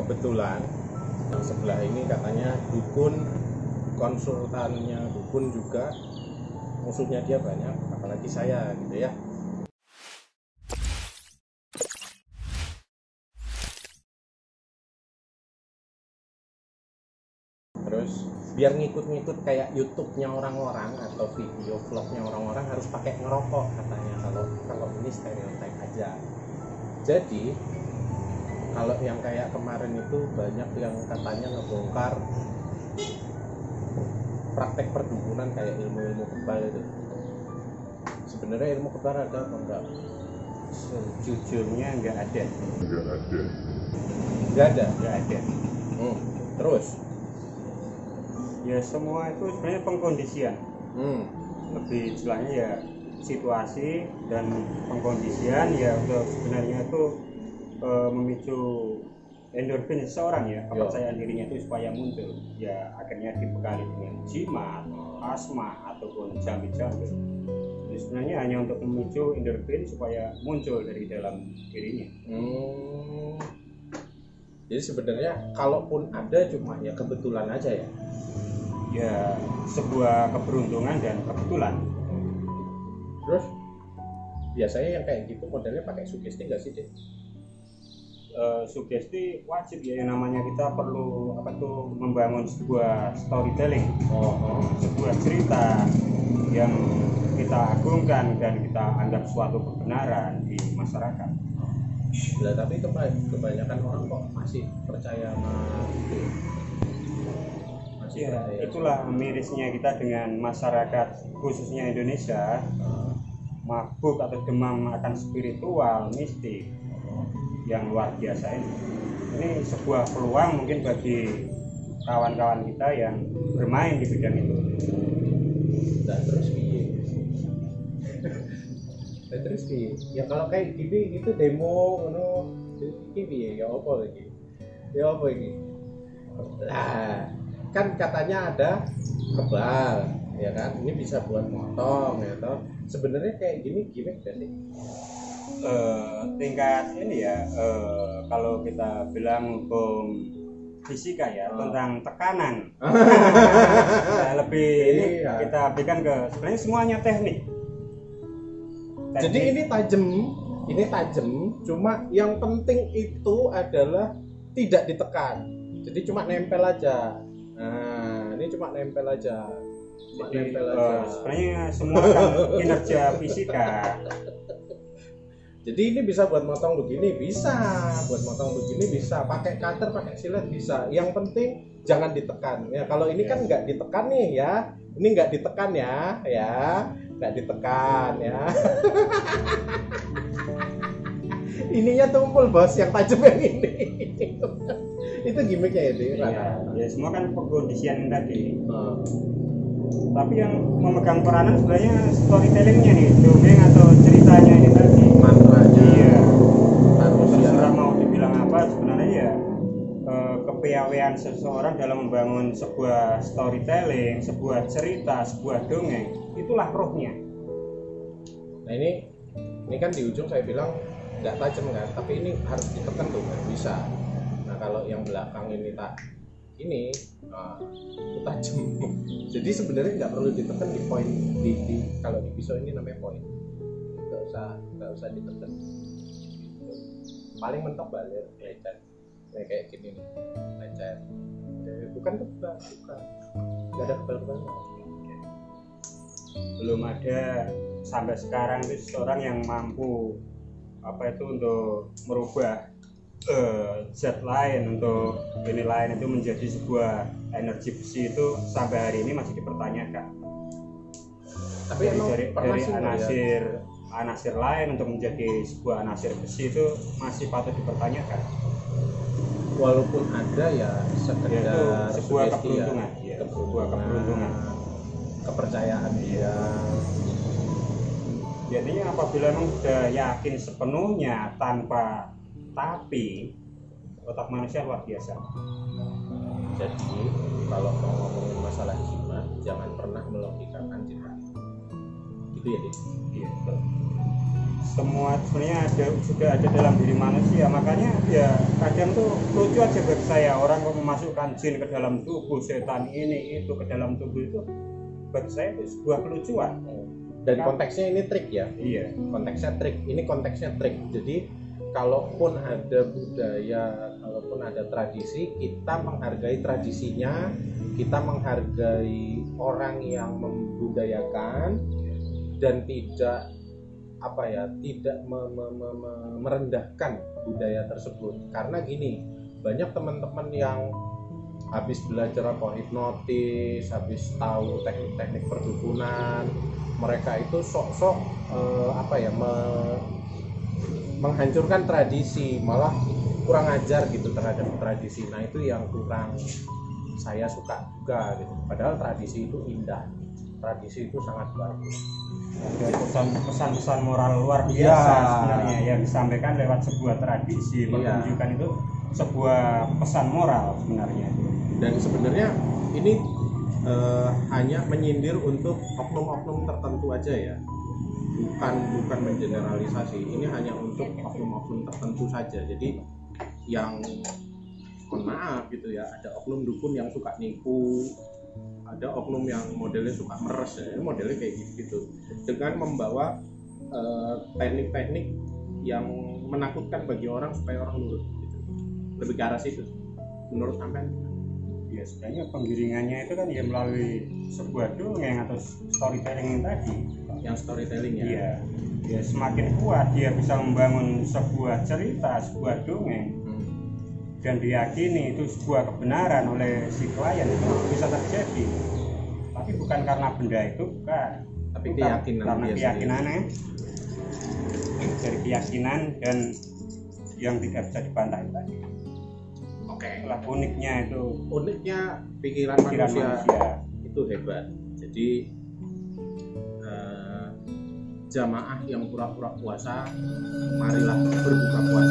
kebetulan yang sebelah ini katanya dukun, konsultannya dukun juga, musuhnya dia banyak, apalagi saya gitu ya. Terus biar ngikut-ngikut kayak YouTube-nya orang-orang atau video vlognya orang-orang harus pakai ngerokok katanya, kalau ini stereotype aja. Jadi kalau yang kayak kemarin itu banyak yang katanya ngebongkar praktek perdukunan kayak ilmu-ilmu kebal itu. Sebenarnya ilmu kebal ada apa enggak? Sejujurnya nggak ada. Terus Ya semua itu sebenarnya pengkondisian. Lebih jelasnya ya situasi dan pengkondisian ya untuk sebenarnya itu memicu endorfin seseorang ya, kepercayaan dirinya itu supaya muncul ya, akhirnya dibekali dengan jimat, asma ataupun jambi-jambi. Jadi sebenarnya hanya untuk memicu endorfin supaya muncul dari dalam dirinya. Jadi sebenarnya kalaupun ada cuma ya kebetulan aja ya. Ya sebuah keberuntungan dan kebetulan. Terus biasanya yang kayak gitu modelnya pakai sugesti nggak sih, Dek? Sugesti wajib ya, yang namanya kita perlu membangun sebuah storytelling, sebuah cerita yang kita agungkan dan kita anggap suatu kebenaran di masyarakat. Nah, tapi kebanyakan orang kok masih percaya sama itu. Ya, itulah mirisnya kita dengan masyarakat khususnya Indonesia, mabuk atau demam akan spiritual, mistik yang luar biasa ini. Ini sebuah peluang mungkin bagi kawan-kawan kita yang bermain di bidang itu. Dan terus piye? Ya kalau kayak gini itu demo ngono iki piye ya apa lagi? Ya apa iki? Lah, kan katanya ada kebal, ya kan? Ini bisa buat motong ya toh. Sebenarnya kayak gini gimmick gak sih? Tingkat ini ya, kalau kita bilang hukum fisika ya, tentang tekanan. Lebih ini kita berikan ke sebenarnya semuanya teknik. Jadi ini tajam, cuma yang penting itu adalah tidak ditekan. Jadi cuma nempel aja. Nah, ini cuma nempel aja. Sebenarnya semua kan kinerja fisika. Jadi ini bisa buat motong begini, bisa. Buat motong begini bisa. Pakai cutter, pakai silet bisa. Yang penting jangan ditekan. Ya kalau ini kan nggak ditekan nih ya. Ini nggak ditekan ya. Nggak ditekan ya. Ininya tumpul bos, yang tajam yang ini. Itu gimmicknya ya, ya semua kan pengkondisian tadi. Tapi yang memegang peranan sebenarnya storytellingnya nih, dongeng atau ceritanya ini tadi, mantranya. Iya. Harus terserah mau dibilang apa, sebenarnya ya kepiawaian seseorang dalam membangun sebuah storytelling, sebuah cerita, sebuah dongeng, itulah rohnya. Nah ini kan di ujung saya bilang nggak tajam kan, tapi ini harus ditekan tuh kan bisa. Nah kalau yang belakang ini itu tajam. Jadi sebenarnya nggak perlu ditekan di poin di kalau di pisau ini namanya poin. Nggak usah ditekan. Paling mentok balik lecet. Kayak gini nih, lecet. Bukan kebal, bukan. Nggak ada kebal-kebal. Belum ada sampai sekarang itu seorang yang mampu untuk merubah zat lain, untuk ini lain itu menjadi sebuah energi besi, itu sampai hari ini masih dipertanyakan. Tapi dari anasir lain untuk menjadi sebuah anasir besi itu masih patut dipertanyakan. Walaupun ada ya sekedar sebuah keberuntungan, sebuah keberuntungan, kepercayaan dia. Jadinya apabila memang sudah yakin sepenuhnya tanpa tapi, otak manusia luar biasa. Jadi kalau mau ngomongin masalah jimat, jangan pernah melogikakan jimat. Gitu ya, Dik? Iya. semua sebenarnya sudah ada dalam diri manusia. Makanya ya kadang tuh lucu aja buat saya, orang kok memasukkan jin ke dalam tubuh, setan ini itu ke dalam tubuh itu, buat saya itu sebuah kelucuan. Dan konteksnya ini trik ya. Iya, konteksnya trik. Ini konteksnya trik. Jadi kalaupun ada budaya, kalaupun ada tradisi, kita menghargai tradisinya, kita menghargai orang yang membudayakan, dan tidak tidak merendahkan budaya tersebut. Karena gini, banyak teman-teman yang habis belajar hipnotis, habis tahu teknik-teknik perdukunan, mereka itu sok-sok menghancurkan tradisi, malah kurang ajar gitu terhadap tradisi. Nah itu yang kurang saya suka juga gitu. Padahal tradisi itu indah, tradisi itu sangat bagus. Ada pesan-pesan moral luar biasa sebenarnya yang disampaikan lewat sebuah tradisi, pertunjukan itu sebuah pesan moral sebenarnya. Dan sebenarnya ini hanya menyindir untuk oknum-oknum tertentu aja ya, bukan mengeneralisasi. Ini hanya untuk oknum-oknum tertentu saja. Jadi yang mohon maaf gitu ya, ada oknum dukun yang suka nipu, ada oknum yang modelnya suka meres ya, modelnya kayak gitu dengan membawa teknik-teknik yang menakutkan bagi orang supaya orang nurut gitu. Lebih ke arah situ menurut sampean. Ya sebenarnya penggiringannya itu kan ya melalui sebuah dongeng atau storytelling tadi. Yang storytelling ya. Iya. Ya semakin kuat dia bisa membangun sebuah cerita, sebuah dongeng, dan diyakini itu sebuah kebenaran oleh si klien, itu bisa terjadi. Tapi bukan karena benda itu, bukan. Tapi keyakinan. Karena keyakinannya, dari keyakinan dan yang tidak bisa dibantah tadi. Oke. Itulah uniknya itu. Uniknya pikiran manusia itu hebat. Jadi jamaah yang pura-pura puasa, marilah berbuka puasa